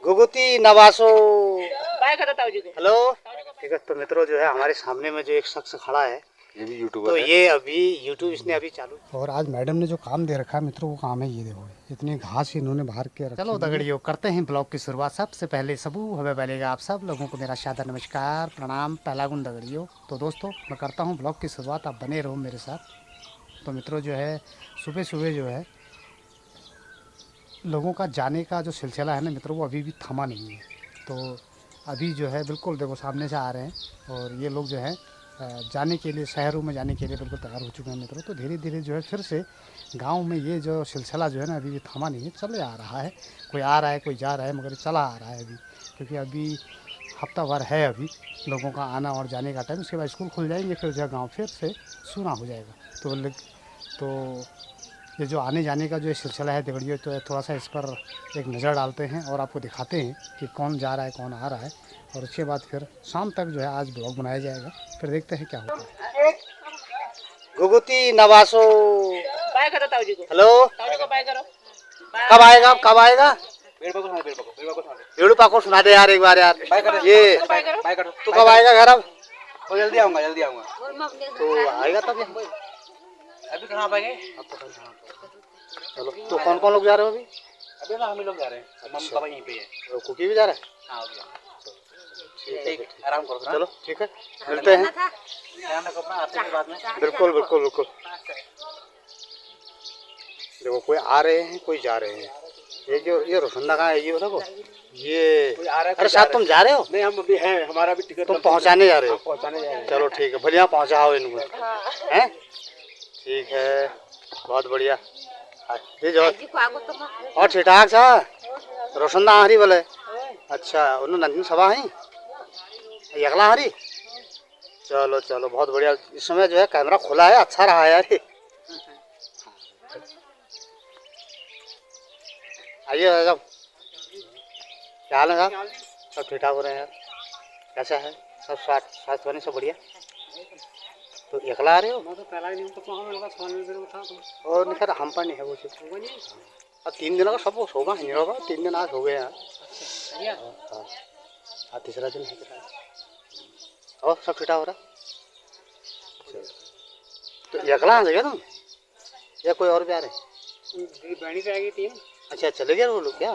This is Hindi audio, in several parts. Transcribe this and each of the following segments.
गुगुती नवासो हेलो। ठीक है, तो मित्रों जो है हमारे सामने में जो एक शख्स खड़ा है, ये भी यूट्यूबर तो है। ये अभी यूट्यूब इसने अभी चालू। और आज मैडम ने जो काम दे रखा है मित्रों, वो काम है ये देखो, इतनी घास इन्होंने बाहर के रखी। चलो दगड़ियों, करते हैं ब्लॉग की शुरुआत। सबसे पहले सबू हमें पहलेगा आप सब लोगों को मेरा सादर नमस्कार, प्रणाम, पहला गुण दगड़ियों। तो दोस्तों मैं करता हूँ ब्लॉग की शुरुआत, आप बने रहो मेरे साथ। तो मित्रों जो है सुबह सुबह जो है लोगों का जाने का जो सिलसिला है ना मित्रों, वो अभी भी थमा नहीं है। तो अभी जो है बिल्कुल देखो सामने से आ रहे हैं और ये लोग जो है जाने के लिए, शहरों में जाने के लिए बिल्कुल तैयार हो चुके हैं मित्रों। तो धीरे धीरे जो है फिर से गांव में ये जो सिलसिला जो है ना अभी भी थमा नहीं है, चले आ रहा है। कोई आ रहा है, कोई जा रहा है, मगर चला आ रहा है अभी, क्योंकि अभी हफ्ता भर है अभी लोगों का आना और जाने का टाइम। उसके बाद स्कूल खुल जाएंगे, फिर जो गाँव फिर से सूना हो जाएगा। तो ये जो आने जाने का जो सिलसिला है दगड़ियों, तो थोड़ा सा इस पर एक नज़र डालते हैं और आपको दिखाते हैं कि कौन जा रहा है, कौन आ रहा है। और उसके बाद फिर शाम तक जो है आज ब्लॉग बनाया जाएगा, फिर देखते हैं क्या होता है। गुगुती नवासो हेलो, कब कब आएगा? भेड़ू पाको सुना दे यार एक बार यार। ये तू कब आएगा घर? अब जल्दी आऊंगा। तो आएगा तब। अभी कहाँ पाएंगे? चलो, तो कौन कौन लोग जा रहे हो अभी? अभी ना हम ही लोग जा रहे हैं। मम्मी पापा यहीं पे है। तो कुकी भी जा रहा है? हाँ, ठीक, आराम करो। चलो ठीक है, मिलते हैं। ध्यान रखो अपना, आते हैं बाद में। बिल्कुल। देखो कोई आ रहे हैं, कोई जा रहे हैं। ये रोशनदा कहाँ है? ये देखो, ये अरे साहब तुम जा रहे हो? नहीं, हम अभी हैं, हमारा भी टिकट। तुम पहुँचाने जा रहे हो? पहुँचाने जा रहे हैं। चलो ठीक है, बढ़िया पहुँचाओ इनको। हैं? ठीक है, बहुत बढ़िया। ये जो और ठीक ठाक सा रोशनदा हरी बोले। अच्छा, उन्होंने नंदन सभा है यगला हरी। चलो बहुत बढ़िया। इस समय जो है कैमरा खुला है, अच्छा रहा है यार ये। आइए साहब, क्या हाल है साहब? सब ठीक ठाक हो रहे हैं यार? कैसा है सब? स्वास्थ्य पानी सब बढ़िया? तो अकेला आ रहे हो? और नहीं सर, हम पर नहीं है वो चीज़। और 3 दिनों का सब होगा, नहीं होगा? 3 दिन आज हो गए यार। हाँ, तीसरा दिन है। और सब ठीक ठाक हो रहा? तो अकेला आ गया तुम या कोई और भी आ रहे? बहनी से आएगी 3। अच्छा, चले गए वो लोग क्या?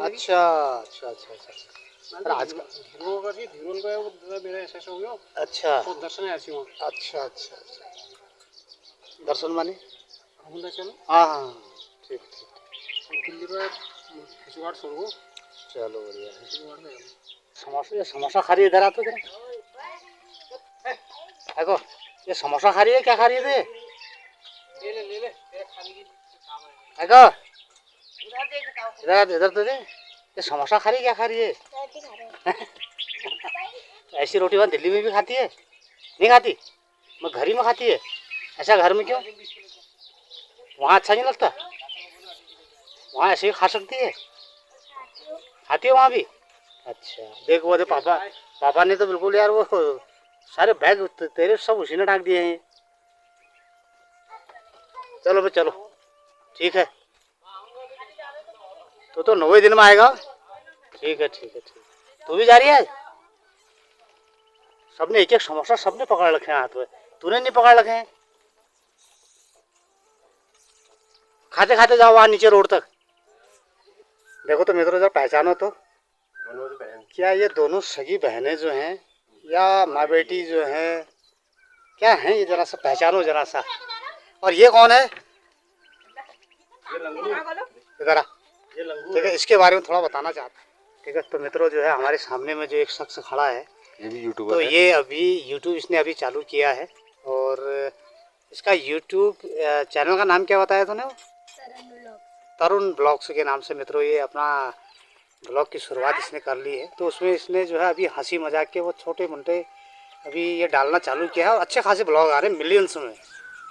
अच्छा। मेरा ऐसा हो गया। अच्छा, तो दर्शन है ऐसी वहाँ। अच्छा। दर्शन माने? चलो। हाँ, ठीक। चलो बढ़िया है। समोसा खा रही है? इधर आ तो जरा। देखो, ये समोसा खा रही है, क्या खा रही है? ले। देखो इधर तो दे। ये समोसा खा रही है, क्या खा रही है? ऐसी रोटी वहाँ दिल्ली में भी खाती है? नहीं खाती? मैं घर ही में खाती है। ऐसा घर में क्यों? वहाँ अच्छा नहीं लगता? वहाँ ऐसे ही खा सकती है? खाती है वहाँ भी? अच्छा, देखो वो पापा ने तो बिल्कुल यार वो सारे बैग तेरे सब उसी ने ढाक दिए हैं। चलो भाई चलो, ठीक है। तो 9वें दिन में आएगा? ठीक है। तू भी जा रही है? सबने एक समोसा सबने पकड़ रखे हैं हाथ में, तूने नहीं पकड़ रखे हैं? खाते खाते जाओ वहाँ नीचे रोड तक। देखो तो मित्रों जरा पहचानो तो, क्या ये दोनों सगी बहनें जो हैं या माँ बेटी जो हैं, क्या हैं ये? जरा सा पहचानो जरा सा। और ये कौन है? इधर आ। ठीक है, इसके बारे में थोड़ा बताना चाहता हूँ। ठीक है, तो मित्रों जो है हमारे सामने में जो एक शख्स खड़ा है, ये भी यूट्यूबर तो है। ये अभी यूट्यूब इसने अभी चालू किया है। और इसका यूट्यूब चैनल का नाम क्या बताया तूने? तरुण ब्लॉग्स के नाम से मित्रों ये अपना ब्लॉग की शुरुआत इसने कर ली है। तो उसमें इसने जो है अभी हंसी मजाक के वो छोटे मोटे अभी ये डालना चालू किया है और अच्छे खासे ब्लॉग आ रहे हैं मिलियंस में।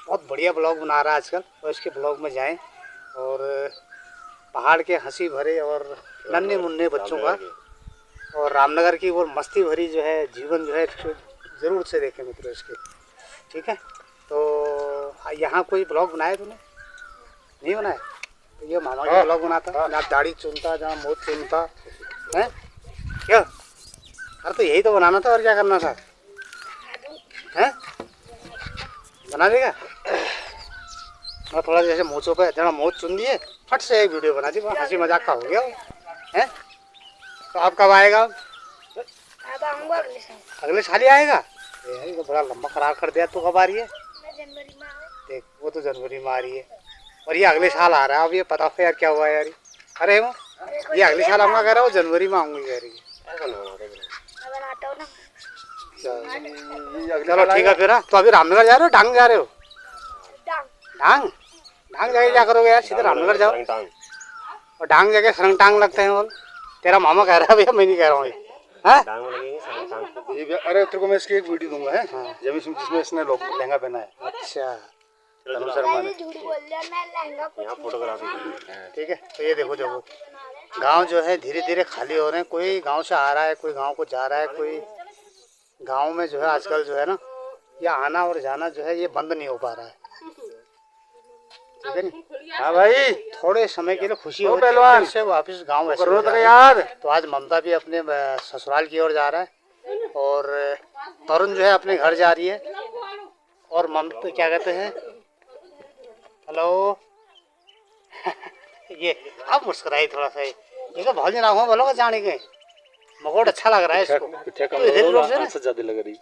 बहुत बढ़िया ब्लॉग बना रहा है आजकल। और इसके ब्लॉग में जाएं और पहाड़ के हंसी भरे और नन्हे मुन्ने बच्चों का और रामनगर की वो मस्ती भरी जो है जीवन जो है ज़रूर से देखें मित्रों इसके। ठीक है, तो यहाँ कोई ब्लॉग बनाया तूने? नहीं बनाया? तो ये मामा के ब्लॉग बनाता, जहाँ दाढ़ी चुनता, जहाँ मुँह चुनता है क्या। अरे तो यही तो बनाना था, और क्या करना था है। बना देगा। और थोड़ा जैसे मूँछों पे जरा मूँछ चुन दिए, फट से एक वीडियो बना दी, हंसी मजाक का हो गया है। तो आप कब आएगा? अगले साल ही आएगा। ये तो बड़ा लंबा करार कर दिया। तो कब आ रही है? देख वो तो जनवरी में आ रही है, और ये अगले साल आ रहा है। अब ये पता है यार क्या हुआ यार। अरे वो ये अगले साल आऊँगा कह रहा हूँ, जनवरी में आऊँगी कह रही है। चलो ठीक है फिर। हाँ तो अभी रामनगर जा रहे हो, डांग जा रहे हो? डांग डांग जाके क्या करोगे यार, सीधे रामनगर जाओ। और डांग जाके सरंगटांग लगते हैं बोल। तेरा मामा कह रहा है भैया, मैं नहीं कह रहा हूँ। अरे तेरे को मैं इसकी एक वीडियो दूंगा है, जब जिसमें इसने लहंगा पहना है। अच्छा तनु शर्मा ने। ठीक है। तो ये देखो देखो गांव जो है धीरे धीरे खाली हो रहे हैं। कोई गांव से आ रहा है, कोई गांव को जा रहा है, कोई गांव में जो है आजकल जो है ना, ये आना और जाना जो है ये बंद नहीं हो पा रहा है। ठीक है नी? हाँ भाई, थोड़े समय के लिए खुशी हो पहलवान से वापस गांव यार। तो आज ममता भी अपने ससुराल की ओर जा रहा है, और तरुण जो है अपने घर जा रही है। और ममता क्या कहते हैं, हेलो ये अब मुस्कुराई थोड़ा सा। ये तो बहुत दिन आऊँ बोलोगे जाने के, मकोट अच्छा लग रहा है इसको। तो इधर लोग से ना ज्यादा लग रही।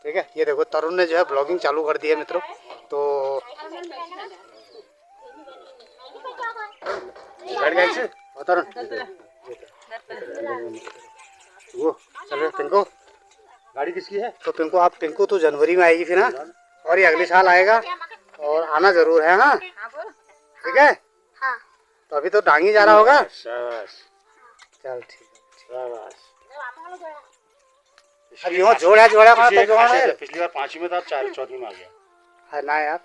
ठीक है। ये देखो तरुण ने जो है ब्लॉगिंग चालू कर दी है मित्रों। तो बैठ गए से तरुण वो चल रहे पिंको। गाड़ी किसकी है? तो पिंको आप पिंको तो जनवरी में आएगी फिर। हाँ और ये अगले साल आएगा, और आना जरूर है। हाँ ठीक है। तो अभी तो डांगी जा रहा होगा। चल ठीक है। अब यो जोड़ा जोड़ा कहाँ तक जोड़ा है? पिछली बार 5वीं में था, 4वीं में आ गया है ना यार।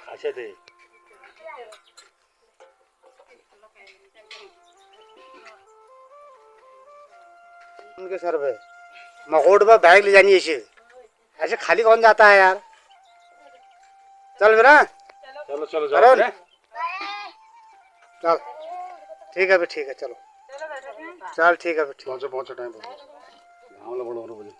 अच्छे थे। उनके सर पे मकोट पर बैग ले जानी ऐसे ऐसे खाली कौन जाता है यार। चल फिर। चलो चलो चल चल ठीक है फिर, ठीक है चलो चल ठीक है फिर, ठीक है। पहुंचो टाइम पर गाँव ला बड़ो बजे।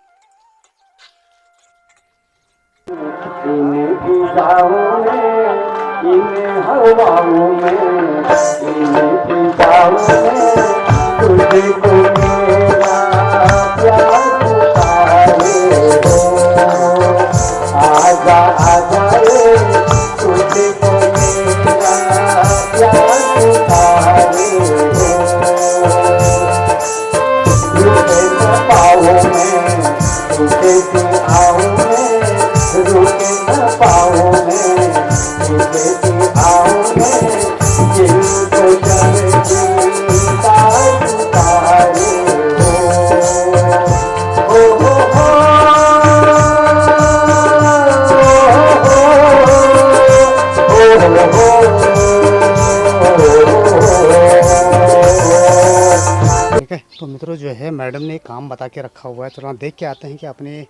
तो मित्रों जो है मैडम ने एक काम बता के रखा हुआ है। चलो देख के आते हैं कि अपने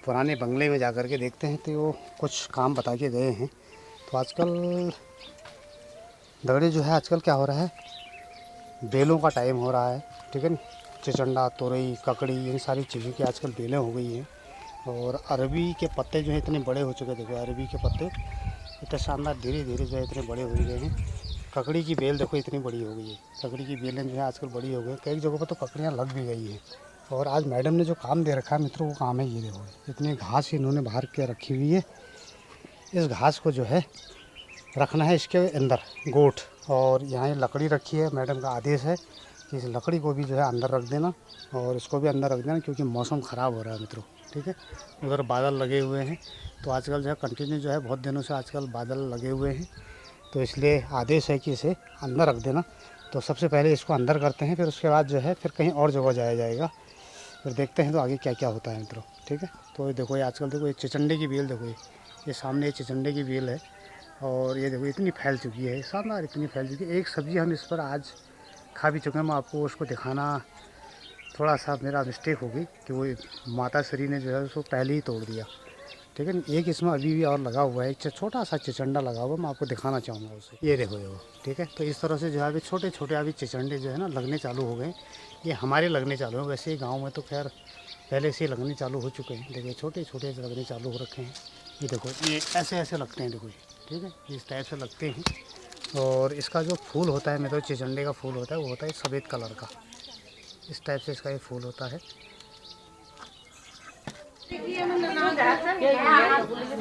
पुराने बंगले में जा कर के देखते हैं। तो वो कुछ काम बता के गए हैं। तो आजकल दगड़े जो है आजकल क्या हो रहा है, बेलों का टाइम हो रहा है। ठीक है ना, चिचंडा तोरई ककड़ी इन सारी चीज़ों की आजकल बेलें हो गई हैं। और अरबी के पत्ते जो है इतने बड़े हो चुके हैं। देखो अरबी के पत्ते इतने शानदार धीरे धीरे जो है इतने बड़े हो गए हैं। ककड़ी की बेल देखो इतनी बड़ी हो गई है। ककड़ी की बेलें जो है आजकल बड़ी हो गई, कई जगहों पर तो ककड़ियाँ लग भी गई हैं। और आज मैडम ने जो काम दे रखा है मित्रों, वो काम है ये देखो, इतनी घास इन्होंने बाहर के रखी हुई है। इस घास को जो है रखना है इसके अंदर गोठ, और यहाँ ये लकड़ी रखी है। मैडम का आदेश है कि इस लकड़ी को भी जो है अंदर रख देना, और इसको भी अंदर रख देना, क्योंकि मौसम ख़राब हो रहा है मित्रों। ठीक है, उधर बादल लगे हुए हैं। तो आजकल जो है कंटिन्यू जो है बहुत दिनों से आजकल बादल लगे हुए हैं। तो इसलिए आदेश है कि इसे अंदर रख देना। तो सबसे पहले इसको अंदर करते हैं, फिर उसके बाद जो है फिर कहीं और जगह जाया जाएगा। फिर देखते हैं तो आगे क्या क्या होता है मित्रों। ठीक है, तो देखो ये आजकल देखो ये चिचंडे की बेल देखो, ये सामने ये चिचंडे की बेल है। और ये देखो इतनी फैल चुकी है, शानदार इतनी फैल चुकी है। एक सब्ज़ी हम इस पर आज खा भी चुके हैं। मैं आपको उसको दिखाना थोड़ा सा मेरा मिस्टेक हो गई कि वो माता श्री ने जो है उसको पहले ही तोड़ दिया। ठीक है। एक इसमें अभी भी और लगा हुआ है, एक छोटा सा चिचंडा लगा हुआ है, मैं आपको दिखाना चाहूँगा उसे। ये देखो ये वो, ठीक है। तो इस तरह से जो है अभी छोटे छोटे अभी चिचंडे जो है ना लगने चालू हो गए। ये हमारे लगने चालू हैं, वैसे गाँव में तो खैर पहले से लगने चालू हो चुके हैं। देखिए छोटे छोटे लगने चालू हो रखे हैं। ये देखो ये ऐसे ऐसे लगते हैं, देखो ठीक है, इस टाइप से लगते हैं। और इसका जो फूल होता है, मतलब चिचंडे का फूल होता है, वो होता है सफ़ेद कलर का। इस टाइप से इसका ये फूल होता है।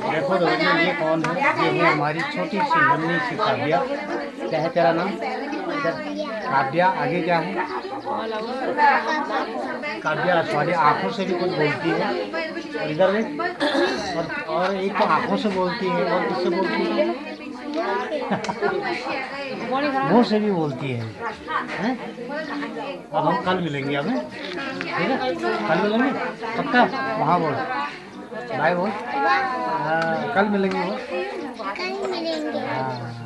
देखो दोस्तों ये कौन है? ये है हमारी छोटी सी नन्ही सी काव्या। क्या है तेरा नाम? काव्या। आगे क्या है? काव्या तुम्हारी आँखों से भी कुछ बोलती है। और इधर देख, और एक तो आँखों से बोलती है, और किससे बोलती है? मुँह से भी बोलती है, हैं? अब हम कल मिलेंगे अब, ठीक है? कल मिलेंगे पक्का? वहाँ बोल, बाय बोल। हाँ कल मिलेंगे वो। कल मिलेंगे। हाँ।